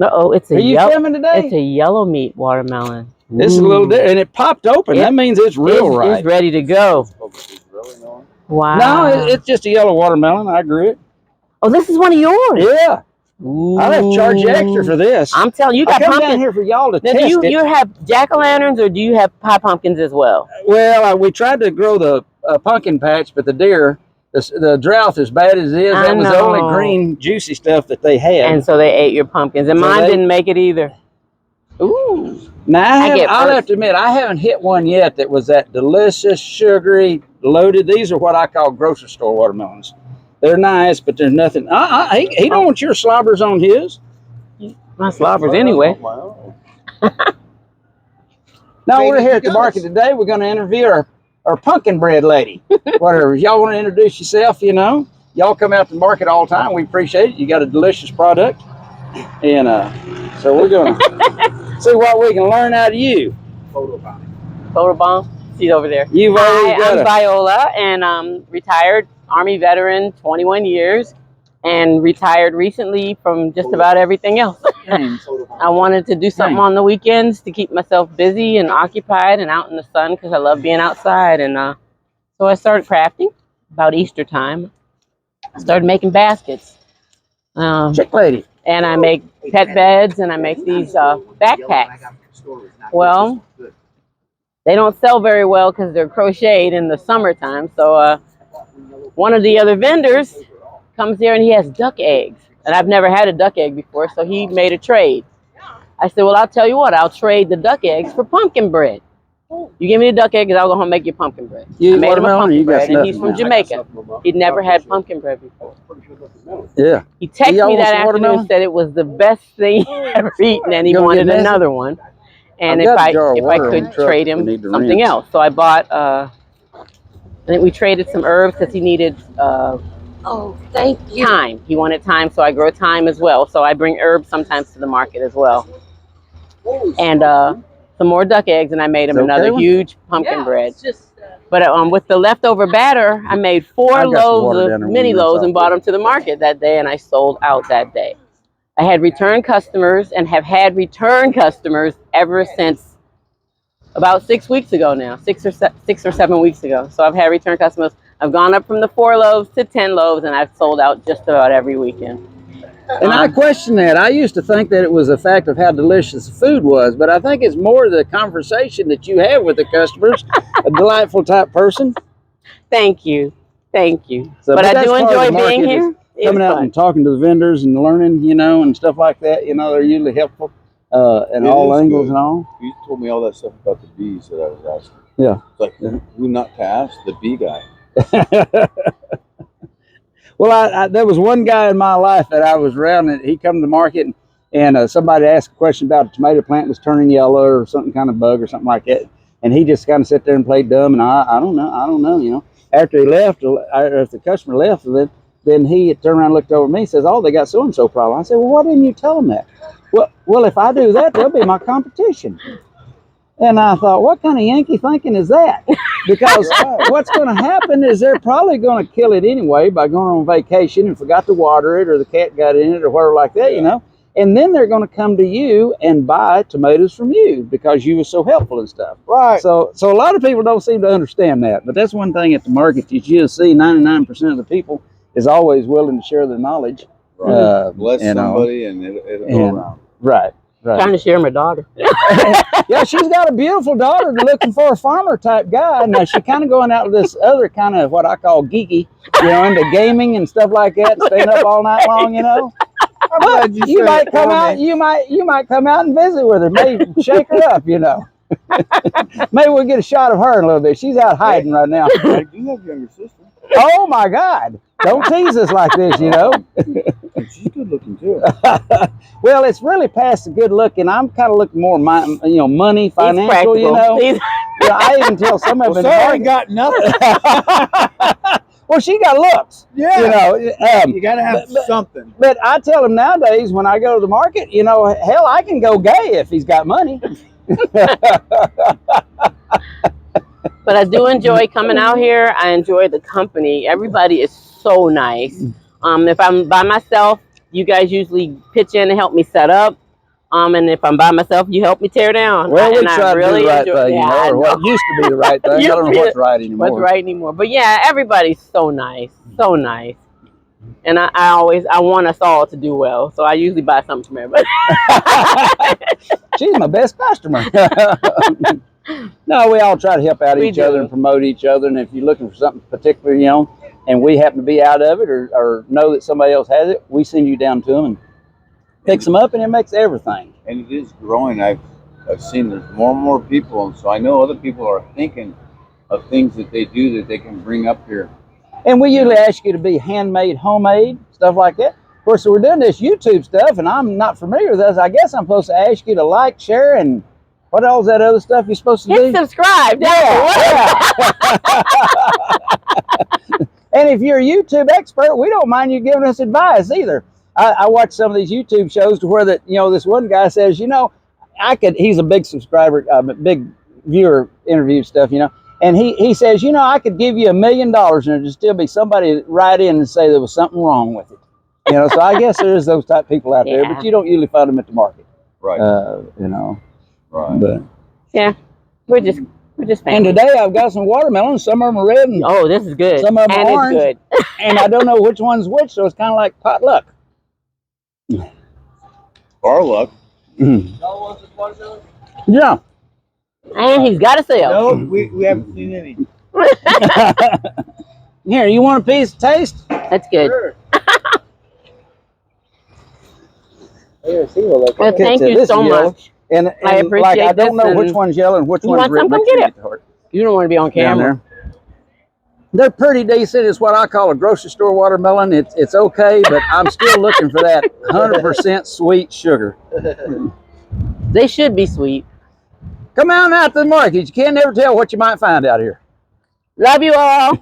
Uh-oh, it's Are a you yellow. filming today? It's a yellow meat watermelon. This is a little different, and it popped open. That means it's real ripe. It's ready to go. Wow. No, it's just a yellow watermelon. I grew it. Oh, this is one of yours. Yeah. Ooh. I'll have to charge you extra for this. I'm telling you, you got I come pumpkins down here for y'all to now, test it. Do you have jack-o'-lanterns or do you have pie pumpkins as well? Well, we tried to grow the pumpkin patch, but the deer, the drought as bad as it is, that was the only green, juicy stuff that they had. And so they ate your pumpkins, and mine didn't make it either. Ooh. Now, I'll have to admit, I haven't hit one yet that was that delicious, sugary, loaded. These are what I call grocery store watermelons. They're nice, but there's nothing. He don't want your slobbers on his. My slobbers anyway. Now we're here at the market today. We're going to interview our pumpkin bread lady. Whatever. Y'all want to introduce yourself, you know? Y'all come out to the market all the time. We appreciate it. You got a delicious product. And so we're going to see what we can learn out of you. Photobomb. See it over there. I'm Viola, and retired Army veteran, 21 years, and retired recently from just about everything else. I wanted to do something on the weekends to keep myself busy and occupied and out in the sun because I love being outside. And so I started crafting about Easter time. I started making baskets. Chick lady. And I make pet beds, and I make these backpacks. Well, they don't sell very well because they're crocheted in the summertime. So one of the other vendors comes here and he has duck eggs. And I've never had a duck egg before, so he made a trade. I said, well, I'll tell you what, I'll trade the duck eggs for pumpkin bread. You give me the duck eggs, I'll go home and make you pumpkin bread. I made him a pumpkin bread, and he's from Jamaica. He'd never had pumpkin bread before. Yeah. He texted me that afternoon and said it was the best thing he ever eaten, and he wanted another one. And if I could trade him something else. So I bought, I think we traded some herbs because he needed thyme. He wanted thyme, so I grow thyme as well. So I bring herbs sometimes to the market as well. And some more duck eggs, and I made him another huge pumpkin bread. But with the leftover batter, I made 4 loaves of mini loaves and brought them to the market that day, and I sold out that day. I had return customers and have had return customers ever since about 6 weeks ago now, 6 or 7 weeks ago. So I've had return customers. I've gone up from the 4 loaves to 10 loaves, and I've sold out just about every weekend. And I question that. I used to think that it was a fact of how delicious the food was, but I think it's more the conversation that you have with the customers, a delightful type person. Thank you. Thank you. So, but I do enjoy being here. Coming out and talking to the vendors and learning, you know, and stuff like that. You know, they're usually helpful in all angles and all. You told me all that stuff about the bees that I was asking. Yeah. It's like, who not to ask? The bee guy. Well, there was one guy in my life that I was around, and he come to the market, and somebody asked a question about a tomato plant was turning yellow or something kind of bug or something like that, and he just kind of sat there and played dumb, and I don't know, you know. After he left, after the customer left, then he turned around and looked over at me and says, oh, they got so-and-so problem. I said, well, why didn't you tell them that? Well, if I do that, they'll be my competition. And I thought, what kind of Yankee thinking is that? Because what's going to happen is they're probably going to kill it anyway by going on vacation and forgot to water it, or the cat got in it, or whatever like that, you know. And then they're going to come to you and buy tomatoes from you because you were so helpful and stuff. Right. So a lot of people don't seem to understand that. But that's one thing at the market that you see 99% of the people is always willing to share their knowledge. Right. Bless somebody and it'll go around. Right. Right. Trying to share my daughter. Yeah, she's got a beautiful daughter looking for a farmer type guy. Now she's kind of going out with this other kind of what I call geeky, you know, into gaming and stuff like that, staying up all night long, you know. But you might come out. You might come out and visit with her. Maybe shake her up, you know. Maybe we'll get a shot of her in a little bit. She's out hiding right now. I do have a younger sister. Oh my God! Don't tease us like this, you know. She's good looking too. Well, it's really past the good looking. I'm kind of looking more, money, financial, you know. Yeah, I even tell some of them. I ain't got nothing. Well, she got looks. Yeah. You know, you got to have something. But I tell them nowadays when I go to the market, you know, hell, I can go gay if he's got money. But I do enjoy coming out here. I enjoy the company. Everybody is so nice. If I'm by myself, you guys usually pitch in and help me set up. And if I'm by myself, you help me tear down. Well, we And try to do the right thing, you know, or what used to be the right thing. I don't know what's right anymore. What's right anymore. But yeah, everybody's so nice. So nice. And I want us all to do well. So I usually buy something from everybody. She's my best customer. No, we all try to help out each other and promote each other. And if you're looking for something particular, you know, and we happen to be out of it or know that somebody else has it, we send you down to them and picks them up, and it makes everything. And it is growing. I've seen there's more and more people, and so I know other people are thinking of things that they do that they can bring up here. And we usually ask you to be handmade, homemade, stuff like that. Of course, we're doing this YouTube stuff, and I'm not familiar with this. I guess I'm supposed to ask you to like, share, and what else that other stuff you're supposed to do? Hit subscribe. Yeah. And if you're a YouTube expert, we don't mind you giving us advice either. I watch some of these YouTube shows to where that, you know, this one guy says, you know, he's a big subscriber, big viewer, interview stuff, you know, and he says, you know, I could give you $1 million and there'd still be somebody write in and say there was something wrong with it. You know, so I guess there is those type of people out there, but you don't usually find them at the market. Right. You know. Right. But yeah, we're just family. And today I've got some watermelons. Some of them are red. And oh, this is good. Some of them are orange. It's good. And I don't know which one's which, so it's kind of like potluck. Our luck. Yeah. And he's got a sale. No, we haven't seen any. Here, you want a piece of taste? That's good. Sure. Well, thank you so much. And I appreciate like, I don't know this, which one's yellow and which you one's want red. some? Come get it. You don't want to be on camera. They're pretty decent. It's what I call a grocery store watermelon. It's okay, but I'm still looking for that 100% sweet sugar. They should be sweet. Come on out to the market. You can't never tell what you might find out here. Love you all.